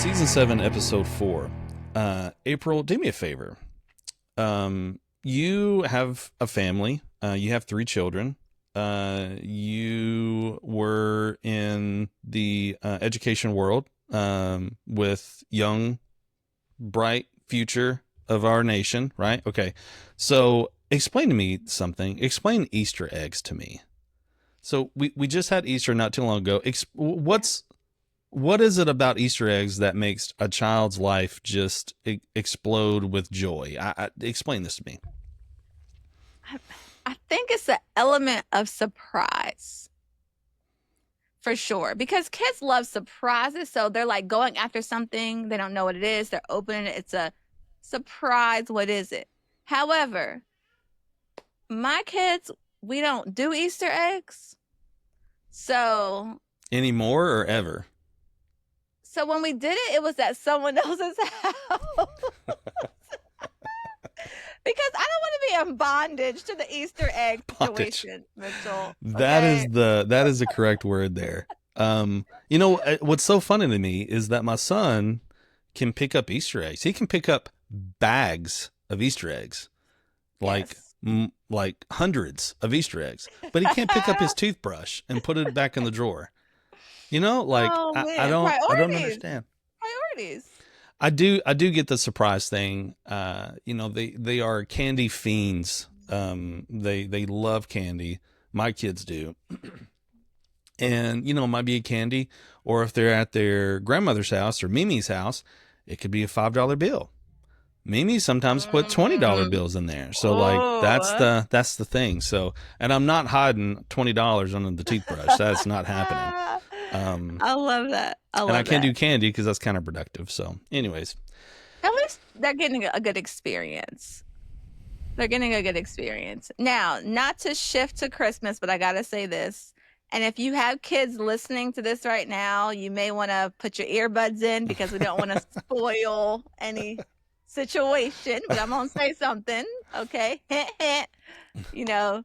Season 7, Episode 4. April, do me a favor. You have a family. You have 3 children. You were in the education world with young, bright future of our nation, right? Okay. So explain to me something. Explain Easter eggs to me. So we just had Easter not too long ago. What is it about Easter eggs that makes a child's life just explode with joy? Explain this to me. I, I think it's the element of surprise for sure because kids love surprises. So they're like going after something. They don't know what it is. They're opening it. It's a surprise. What is it? However, my kids, we don't do Easter eggs. So, Anymore or ever? so when we did it, it was at someone else's house. Because I don't want to be in bondage to the Easter egg Bondage. situation, Mitchell. That Okay. is the correct word there. What's so funny to me is that my son can pick up Easter eggs. He can pick up bags of Easter eggs, like Yes. like hundreds of Easter eggs, but he can't pick up his toothbrush and put it back in the drawer. Oh I man, don't priorities, understand. priorities. I do get the surprise thing. They are candy fiends. They love candy. My kids do. And it might be a candy, or if they're at their grandmother's house or Mimi's house, it could be a $5 bill. Mimi sometimes put $20 Mm. bills in there. So like Oh, that's the thing. So, and I'm not hiding $20 under the toothbrush. That's not happening. Um, I love that. I and I love can't that. do candy because that's counterproductive. So, anyways, At least they're getting a good experience. They're getting a good experience. Now, not to shift to Christmas, but I gotta say this. And if you have kids listening to this right now, you may want to put your earbuds in because we don't want to spoil any situation. But I'm gonna say something, okay? you know.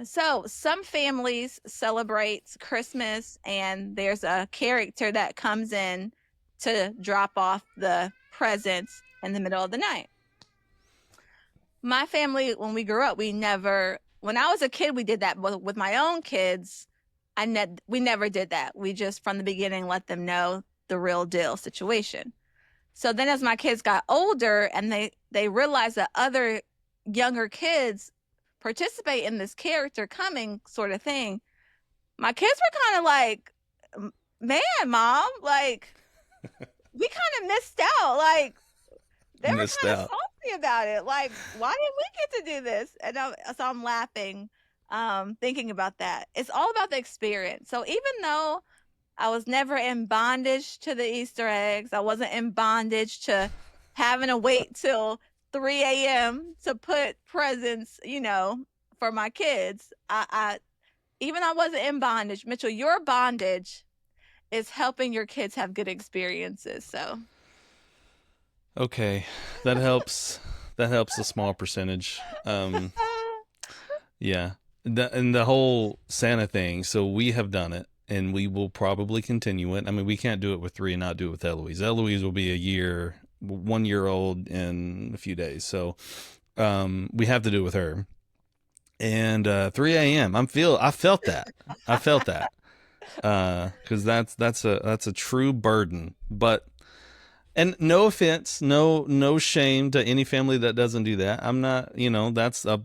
So some families celebrate Christmas, and there's a character that comes in to drop off the presents in the middle of the night. My family, when we grew up, we never. When I was a kid, we did that. But with my own kids, we never did that. We just from the beginning let them know the real deal situation. So then, as my kids got older, and they realized that other younger kids participate in this character coming sort of thing, my kids were kind of like, man, mom, like we kind of missed out. Like they were missed kind of out. salty about it. Like, why didn't we get to do this? And so I'm laughing, thinking about that. It's all about the experience. So even though I was never in bondage to the Easter eggs, I wasn't in bondage to having to wait till 3 a.m. to put presents, for my kids. I even though I wasn't in bondage, Mitchell, your bondage is helping your kids have good experiences. So Okay, that helps. That helps a small percentage. Yeah, and the whole Santa thing. So we have done it, and we will probably continue it. I mean, we can't do it with 3 and not do it with Eloise. Eloise will be 1 year old in a few days. So we have to do it with her. And 3 a.m. I felt that. I felt that. Because that's a true burden. But and no offense, no shame to any family that doesn't do that. I'm not, that's a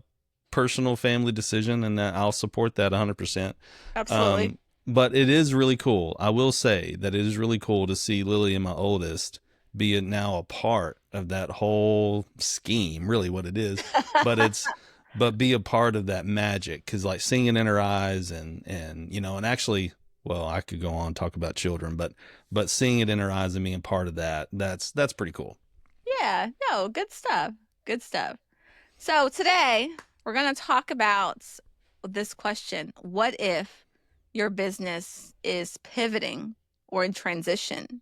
personal family decision, and that I'll support that 100%. absolutely. Um, but it is really cool. I will say that it is really cool to see Lily and my oldest be now a part of that whole scheme. Really, what it is, but be a part of that magic, because like seeing it in her eyes, and actually, well, I could go on and talk about children, but seeing it in her eyes and being part of that's pretty cool. Yeah, no, good stuff. Good stuff. So today we're going to talk about this question. What if your business is pivoting or in transition?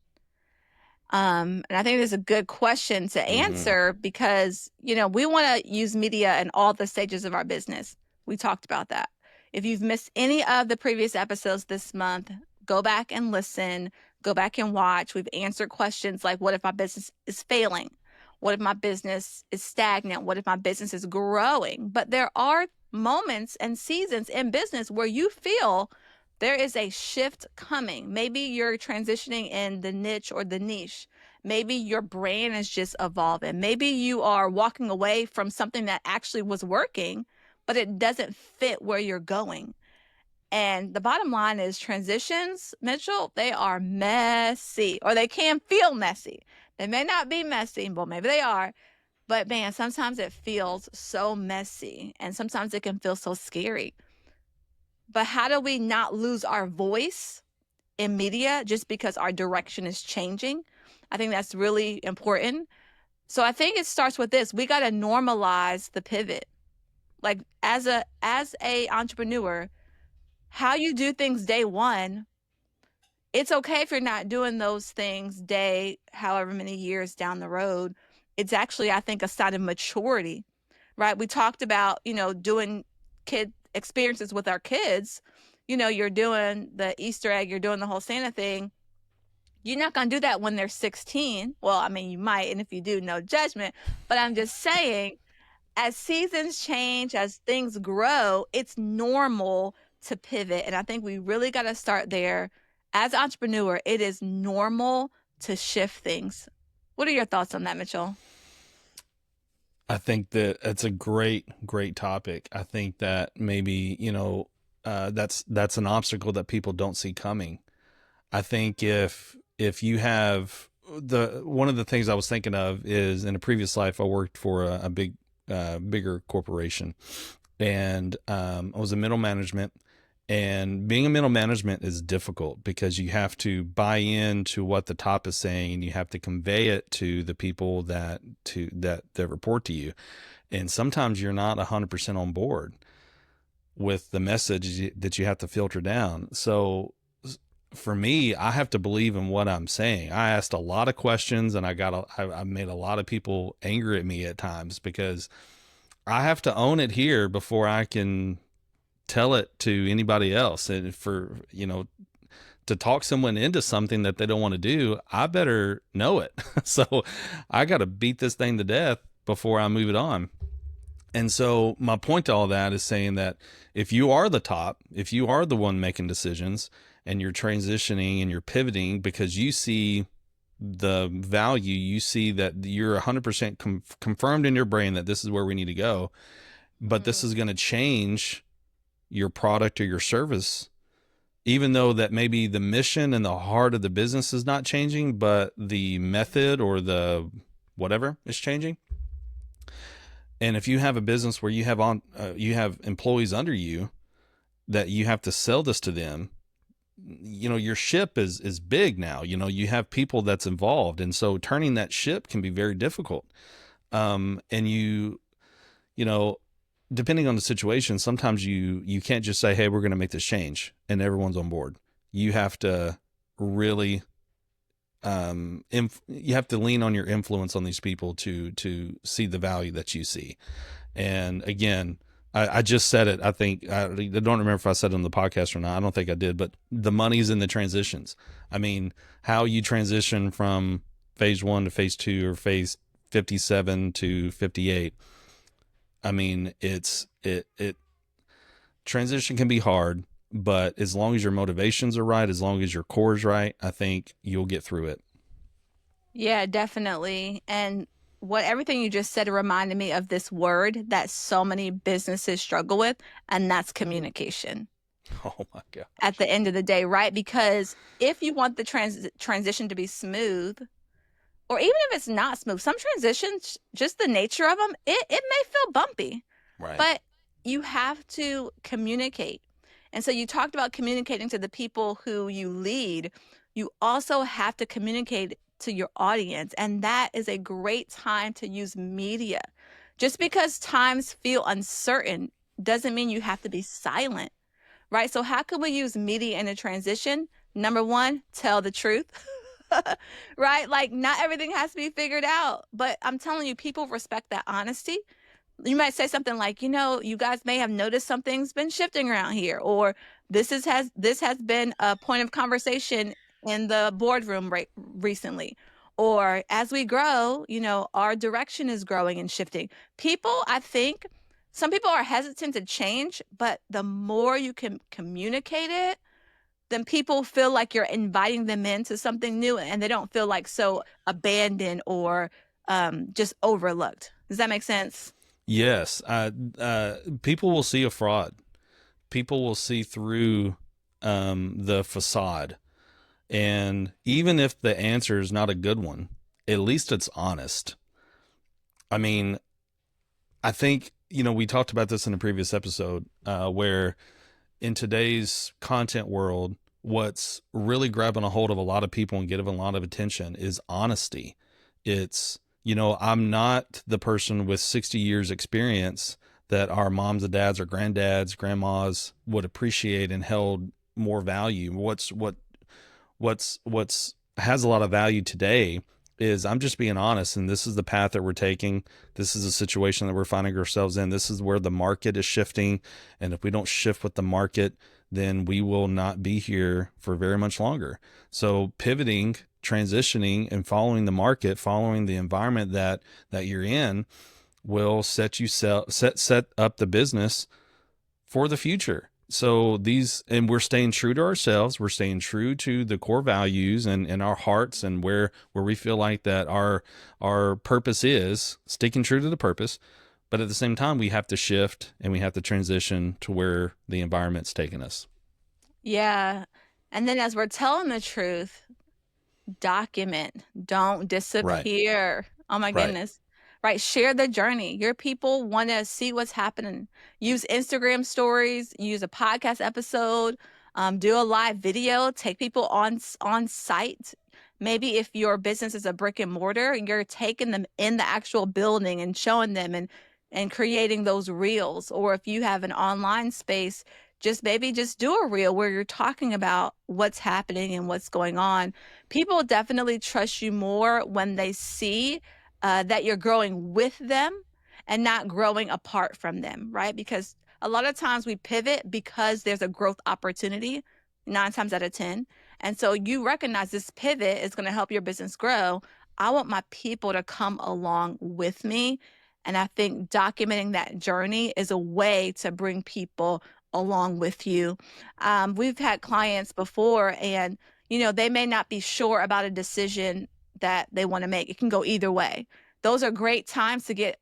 And I think this is a good question to Hmm. answer because, we want to use media in all the stages of our business. We talked about that. If you've missed any of the previous episodes this month, go back and listen. Go back and watch. We've answered questions like, what if my business is failing? What if my business is stagnant? What if my business is growing? But there are moments and seasons in business where you feel there is a shift coming. Maybe you're transitioning in the niche or the niche. Maybe your brand is just evolving. Maybe you are walking away from something that actually was working, but it doesn't fit where you're going. And the bottom line is transitions, Mitchell, they are messy, or they can feel messy. They may not be messy, but maybe they are. But man, sometimes it feels so messy and sometimes it can feel so scary. But how do we not lose our voice in media just because our direction is changing? I think that's really important. So I think it starts with this. We got to normalize the pivot. Like as a entrepreneur, how you do things day one, it's okay if you're not doing those things day however many years down the road. It's actually, I think, a sign of maturity, right? We talked about, doing kid experiences with our kids. You're doing the Easter egg, you're doing the whole Santa thing. You're not going to do that when they're 16. Well, I mean, you might, and if you do, no judgment. But I'm just saying, as seasons change, as things grow, it's normal to pivot. And I think we really got to start there. As an entrepreneur, it is normal to shift things. What are your thoughts on that, Mitchell? I think that it's a great, great topic. I think that maybe, that's an obstacle that people don't see coming. I think if you have the one of the things I was thinking of is in a previous life I worked for a big bigger corporation, and I was in middle management. And being a middle management is difficult because you have to buy into what the top is saying, and you have to convey it to the people that report to you. And sometimes you're not 100% on board with the message that you have to filter down. So for me, I have to believe in what I'm saying. I asked a lot of questions, and I made a lot of people angry at me at times because I have to own it here before I can tell it to anybody else. And for, to talk someone into something that they don't want to do, I better know it. So I got to beat this thing to death before I move it on. And so my point to all that is saying that if you are the top, if you are the one making decisions and you're transitioning and you're pivoting because you see the value, you see that you're 100% confirmed in your brain that this is where we need to go, but this is going to change your product or your service, even though that maybe the mission and the heart of the business is not changing, but the method or the whatever is changing. And if you have a business where you have employees under you that you have to sell this to them, your ship is big now. You have people that's involved, and so turning that ship can be very difficult. And depending on the situation, sometimes you can't just say, hey, we're going to make this change and everyone's on board. You have to really, you have to lean on your influence on these people to see the value that you see. And again, I just said it. I think, I don't remember if I said it on the podcast or not. I don't think I did, but the money's in the transitions. I mean, how you transition from phase 1 to phase 2 or phase 57 to 58. I mean, it transition can be hard, but as long as your motivations are right, as long as your core is right, I think you'll get through it. Yeah, definitely. And everything you just said reminded me of this word that so many businesses struggle with, and that's communication. Oh my God. At the end of the day, right? Because if you want the transition to be smooth, or even if it's not smooth, some transitions, just the nature of them, it may feel bumpy. Right. But you have to communicate. And so you talked about communicating to the people who you lead. You also have to communicate to your audience. And that is a great time to use media. Just because times feel uncertain doesn't mean you have to be silent, right? So how can we use media in a transition? Number one, tell the truth. Right? Like, not everything has to be figured out, but I'm telling you, people respect that honesty. You might say something like, you guys may have noticed something's been shifting around here, or this has been a point of conversation in the boardroom recently. Or as we grow, our direction is growing and shifting. People, I think, some people are hesitant to change, but the more you can communicate it, then people feel like you're inviting them into something new and they don't feel like so abandoned or just overlooked. Does that make sense? Yes. People will see a fraud. People will see through the facade. And even if the answer is not a good one, at least it's honest. I mean, I think, we talked about this in a previous episode where in today's content world, what's really grabbing a hold of a lot of people and getting a lot of attention is honesty. It's, I'm not the person with 60 years experience that our moms and dads or granddads, grandmas would appreciate and held more value. What's has a lot of value today is I'm just being honest, and this is the path that we're taking. This is a situation that we're finding ourselves in. This is where the market is shifting, and if we don't shift with the market, then we will not be here for very much longer. So pivoting, transitioning, and following the market, following the environment that you're in, will set up the business for the future. So and we're staying true to ourselves. We're staying true to the core values and our hearts and where we feel like that our purpose is, sticking true to the purpose. But at the same time, we have to shift and we have to transition to where the environment's taking us. Yeah. And then as we're telling the truth, document, don't Right. disappear. Oh my Right. goodness. Right. Share the journey. Your people want to see what's happening. Use Instagram stories, use a podcast episode, do a live video, take people on site. Maybe if your business is a brick and mortar, you're taking them in the actual building and showing them and creating those reels. Or if you have an online space, just do a reel where you're talking about what's happening and what's going on. People definitely trust you more when they see that you're growing with them and not growing apart from them, right? Because a lot of times we pivot because there's a growth opportunity, 9 times out of 10. And so you recognize this pivot is going to help your business grow. I want my people to come along with me. And I think documenting that journey is a way to bring people along with you. We've had clients before, and they may not be sure about a decision that they want to make. It can go either way. Those are great times to get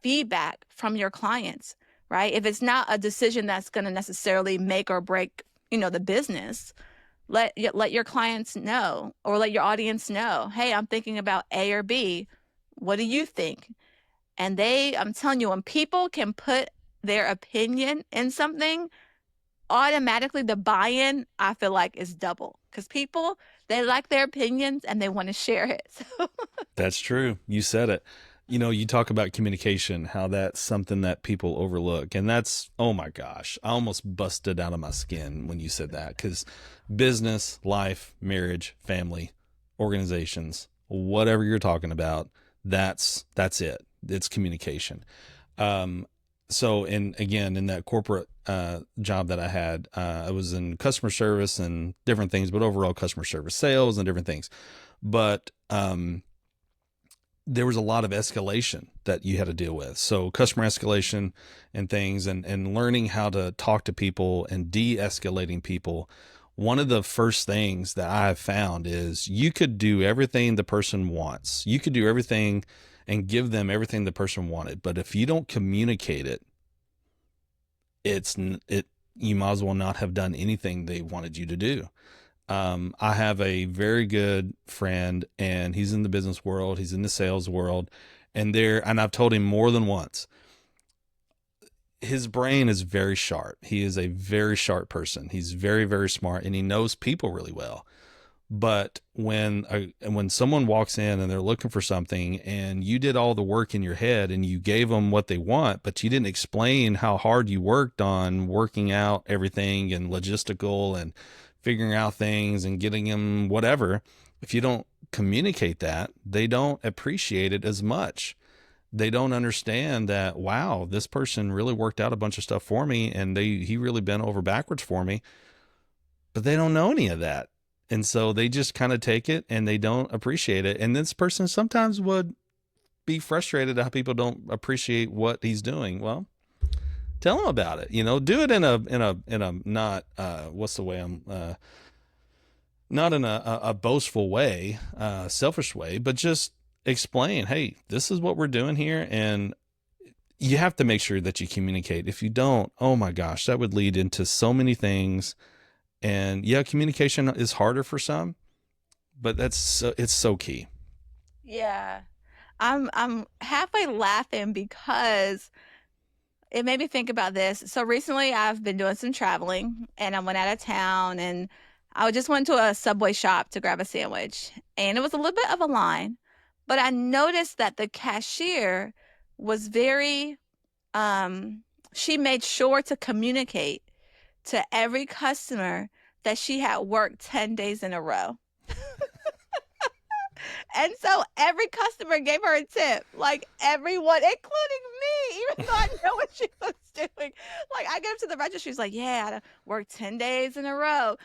feedback from your clients, right? If it's not a decision that's going to necessarily make or break, the business, let your clients know or let your audience know, hey, I'm thinking about A or B. What do you think? And I'm telling you, when people can put their opinion in something, automatically the buy-in, I feel like, is double because people, they like their opinions and they want to share it. So That's true. You said it. You talk about communication, how that's something that people overlook. And that's, oh my gosh, I almost busted out of my skin when you said that, because business, life, marriage, family, organizations, whatever you're talking about, that's it. It's communication. So, in that corporate job that I had, I was in customer service and different things, but overall customer service, sales and different things. But there was a lot of escalation that you had to deal with. So customer escalation and things, and learning how to talk to people and de-escalating people. One of the first things that I've found is you could do everything the person wants. You could do everything and give them everything the person wanted. But if you don't communicate it, you might as well not have done anything they wanted you to do. I have a very good friend, and he's in the business world. He's in the sales world, and I've told him more than once, his brain is very sharp. He is a very sharp person. He's very, very smart, and he knows people really well. But when someone walks in and they're looking for something, and you did all the work in your head and you gave them what they want, but you didn't explain how hard you worked on working out everything and logistical and figuring out things and getting them whatever, if you don't communicate that, they don't appreciate it as much. They don't understand that, wow, this person really worked out a bunch of stuff for me, and he really bent over backwards for me, but they don't know any of that. And so they just kind of take it and they don't appreciate it. And this person sometimes would be frustrated at how people don't appreciate what he's doing. Well, tell him about it. Do it in a not what's the way I'm not in a boastful way, selfish way, but just explain, hey, this is what we're doing here. And you have to make sure that you communicate. If you don't, oh my gosh, that would lead into so many things. And yeah, communication is harder for some, but it's so key. Yeah. I'm halfway laughing because it made me think about this. So recently I've been doing some traveling and I went out of town and I just went to a Subway shop to grab a sandwich and it was a little bit of a line, but I noticed that the cashier was very she made sure to communicate to every customer that she had worked 10 days in a row. And so every customer gave her a tip, like everyone, including me, even though I know what she was doing. Like I get up to the register, she's like, "Yeah, I worked 10 days in a row."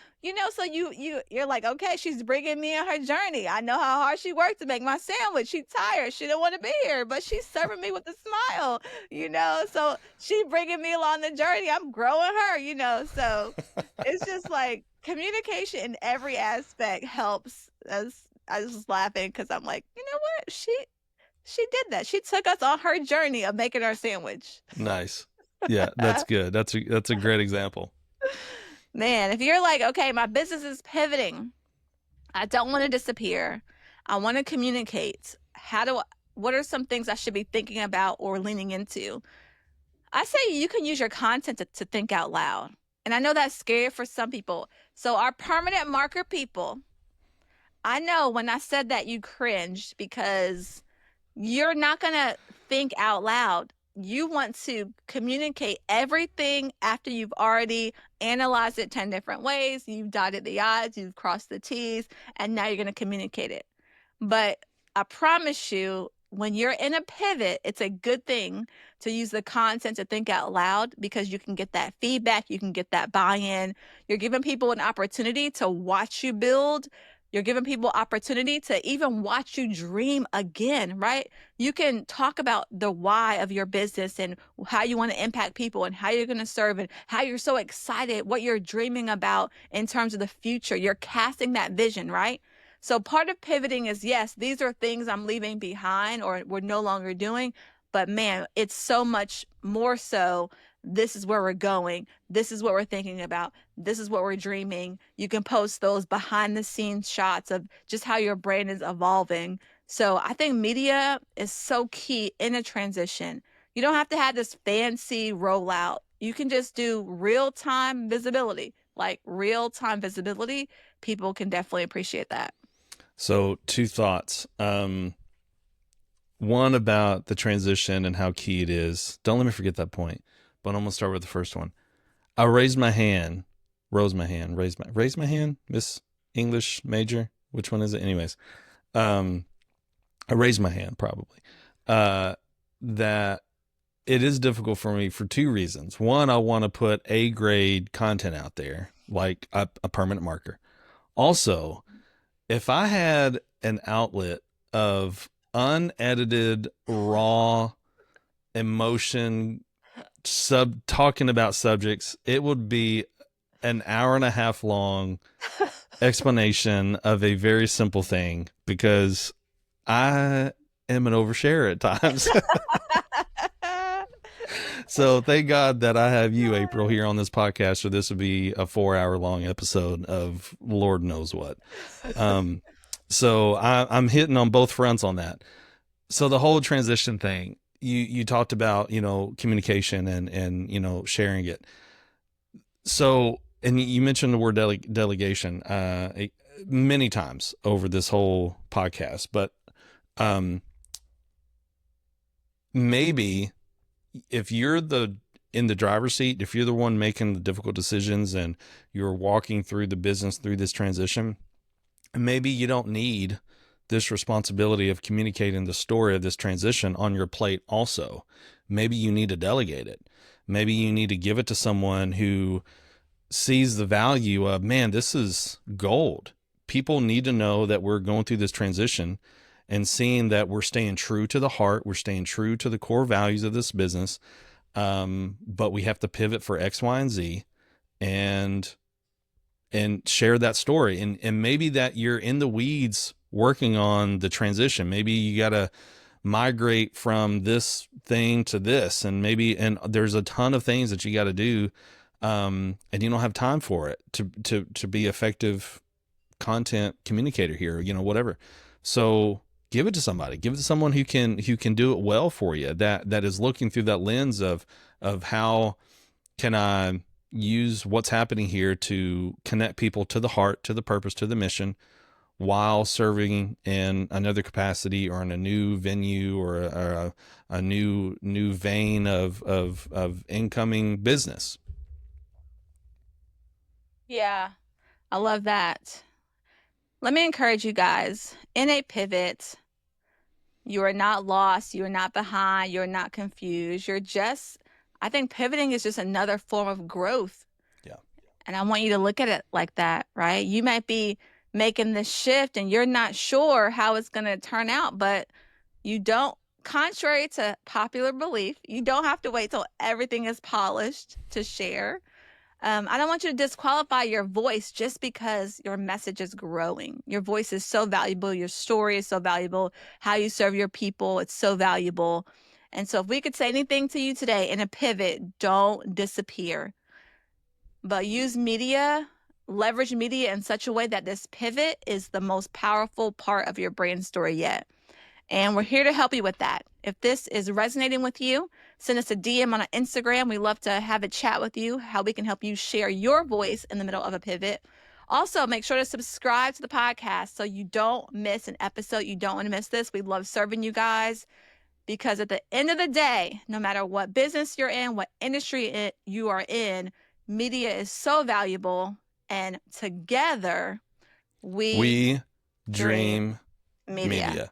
So you're like, "Okay, she's bringing me on her journey. I know how hard she worked to make my sandwich. She's tired. She didn't want to be here, but she's serving me with a smile. So she bringing me along the journey. I'm growing her. So it's just like communication in every aspect helps us. I was just laughing because I'm like, you know what? She did that. She took us on her journey of making our sandwich. Nice. Yeah, that's good. That's a great example. Man, if you're like, okay, my business is pivoting. I don't want to disappear. I want to communicate. What are some things I should be thinking about or leaning into? I say you can use your content to think out loud. And I know that's scary for some people. So our permanent marker people, I know when I said that you cringed because you're not going to think out loud. You want to communicate everything after you've already analyzed it 10 different ways. You've dotted the I's, you've crossed the T's, and now you're going to communicate it. But I promise you, when you're in a pivot, it's a good thing to use the content to think out loud because you can get that feedback, you can get that buy-in. You're giving people an opportunity to watch you build. You're giving people opportunity to even watch you dream again, right? You can talk about the why of your business and how you want to impact people and how you're going to serve and how you're so excited, what you're dreaming about in terms of the future. You're casting that vision, right? So part of pivoting is, yes, these are things I'm leaving behind or we're no longer doing. But man, it's so much more so. This is where we're going. This is what we're thinking about. This is what we're dreaming. You can post those behind the scenes shots of just how your brand is evolving. So I think media is so key in a transition. You don't have to have this fancy rollout. You can just do real time visibility, like real time visibility. People can definitely appreciate that. So, two thoughts. One about the transition and how key it is. Don't let me forget that point. But I'm gonna start with the first one. I raised my hand, raise my hand, Miss English major. Which one is it? Anyways, I raised my hand probably. That it is difficult for me for two reasons. One, I want to put A grade content out there, like a permanent marker. Also, if I had an outlet of unedited, raw emotion, talking about subjects, it would be an hour and a half long explanation of a very simple thing because I am an oversharer at times. So thank God that I have you, April, here on this podcast, or this would be a 4 hour long episode of Lord knows what. So I'm hitting on both fronts on that. So the whole transition thing, you talked about, communication and sharing it. So, and you mentioned the word delegation many times over this whole podcast, but maybe if you're in the driver's seat, if you're the one making the difficult decisions and you're walking through the business through this transition, maybe you don't need this responsibility of communicating the story of this transition on your plate also. Maybe you need to delegate it. Maybe you need to give it to someone who sees the value of, man, this is gold. people need to know that we're going through this transition and seeing that we're staying true to the heart, we're staying true to the core values of this business. But we have to pivot for X, Y, and Z, and share that story. And maybe that you're in the weeds working on the transition. Maybe you got to migrate from this thing to this, and there's a ton of things that you got to do. And you don't have time for it to be effective content communicator here, whatever. So give it to somebody, give it to someone who can do it well for you, that is looking through that lens of how can I use what's happening here to connect people to the heart, to the purpose, to the mission, while serving in another capacity or in a new venue or a new vein of incoming business. Yeah, I love that. Let me encourage you guys, in a pivot, you are not lost, you are not behind, you're not confused. I think pivoting is just another form of growth. Yeah. And I want you to look at it like that, right? You might be making this shift and you're not sure how it's going to turn out, but you don't, contrary to popular belief, you don't have to wait till everything is polished to share. I don't want you to disqualify your voice just because your message is growing. Your voice is so valuable. Your story is so valuable. How you serve your people, it's so valuable. And so if we could say anything to you today in a pivot, don't disappear, but use media, leverage media in such a way that this pivot is the most powerful part of your brand story yet. And we're here to help you with that. If this is resonating with you, send us a DM on Instagram. We love to have a chat with you, how we can help you share your voice in the middle of a pivot. Also, make sure to subscribe to the podcast so you don't miss an episode. You don't want to miss this. We love serving you guys, because at the end of the day, no matter what business you're in, what industry you are in, media is so valuable. And together, we dream media. media.